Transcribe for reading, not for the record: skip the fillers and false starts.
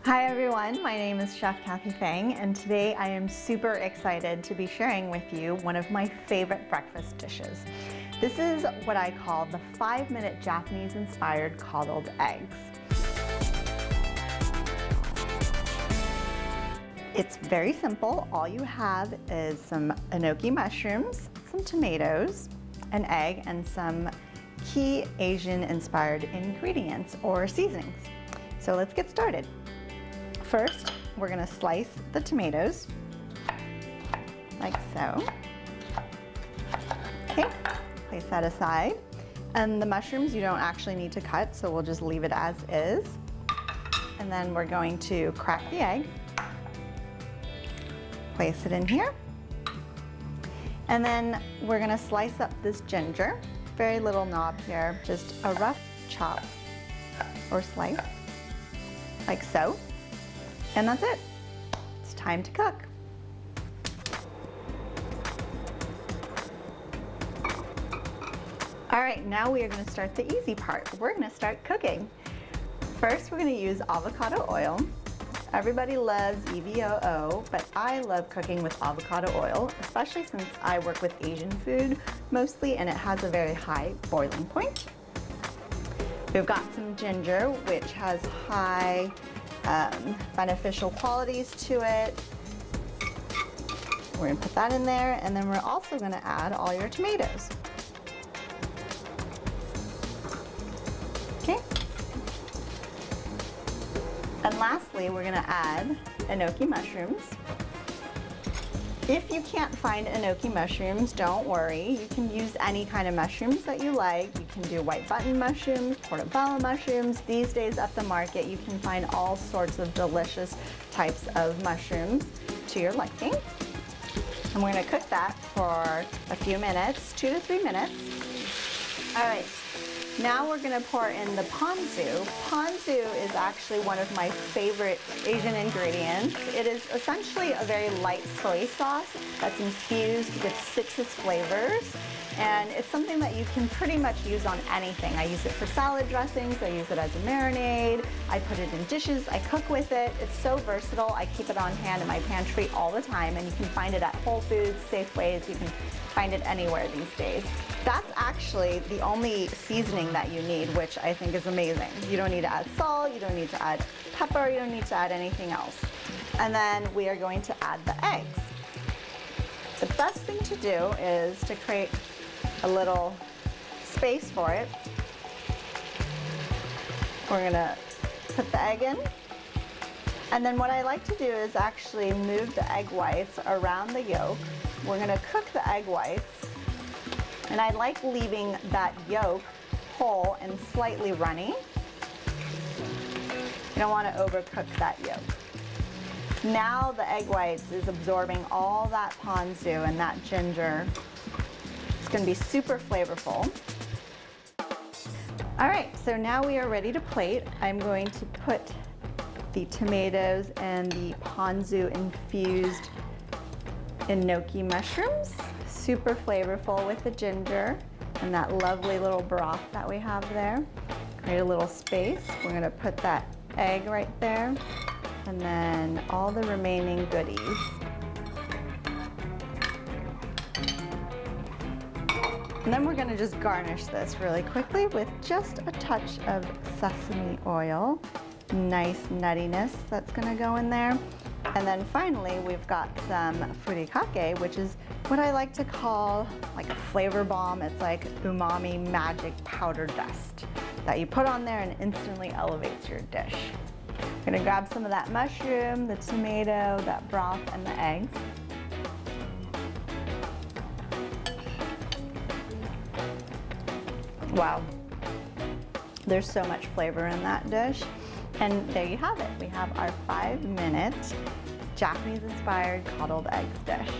Hi everyone, my name is Chef Kathy Fang, and today I am super excited to be sharing with you one of my favorite breakfast dishes. This is what I call the 5-minute Japanese-inspired coddled eggs. It's very simple. All you have is some enoki mushrooms, some tomatoes, an egg, and some key Asian-inspired ingredients or seasonings. So let's get started. First, we're gonna slice the tomatoes, like so. Okay, place that aside. And the mushrooms you don't actually need to cut, so we'll just leave it as is. And then we're going to crack the egg, place it in here. And then we're gonna slice up this ginger. Very little knob here, just a rough chop or slice, like so. And that's it. It's time to cook. All right, now we are gonna start the easy part. We're gonna start cooking. First, we're gonna use avocado oil. Everybody loves EVOO, but I love cooking with avocado oil, especially since I work with Asian food mostly, and it has a very high boiling point. We've got some ginger, which has high beneficial qualities to it. We're gonna put that in there, and then we're also gonna add all your tomatoes. Okay. And lastly, we're gonna add enoki mushrooms. If you can't find enoki mushrooms, don't worry. You can use any kind of mushrooms that you like. You can do white button mushrooms, portobello mushrooms. These days at the market, you can find all sorts of delicious types of mushrooms to your liking. And we're gonna cook that for a few minutes, 2 to 3 minutes. All right. Now we're gonna pour in the ponzu. Ponzu is actually one of my favorite Asian ingredients. It is essentially a very light soy sauce that's infused with citrus flavors. And it's something that you can pretty much use on anything. I use it for salad dressings, I use it as a marinade, I put it in dishes, I cook with it. It's so versatile. I keep it on hand in my pantry all the time, and you can find it at Whole Foods, Safeways, you can find it anywhere these days. That's actually the only seasoning that you need, which I think is amazing. You don't need to add salt, you don't need to add pepper, you don't need to add anything else. And then we are going to add the eggs. The best thing to do is to create a little space for it. We're gonna put the egg in. And then what I like to do is actually move the egg whites around the yolk. We're gonna cook the egg whites. And I like leaving that yolk whole and slightly runny. You don't want to overcook that yolk. Now the egg whites is absorbing all that ponzu and that ginger. It's going to be super flavorful. All right, so now we are ready to plate. I'm going to put the tomatoes and the ponzu infused enoki mushrooms. Super flavorful with the ginger and that lovely little broth that we have there. Create a little space. We're gonna put that egg right there and then all the remaining goodies. And then we're gonna just garnish this really quickly with just a touch of sesame oil. Nice nuttiness that's gonna go in there. And then finally, we've got some furikake, which is what I like to call like a flavor bomb. It's like umami magic powder dust that you put on there and instantly elevates your dish. I'm gonna grab some of that mushroom, the tomato, that broth, and the eggs. Wow, there's so much flavor in that dish. And there you have it. We have our 5-minute Japanese-inspired coddled eggs dish.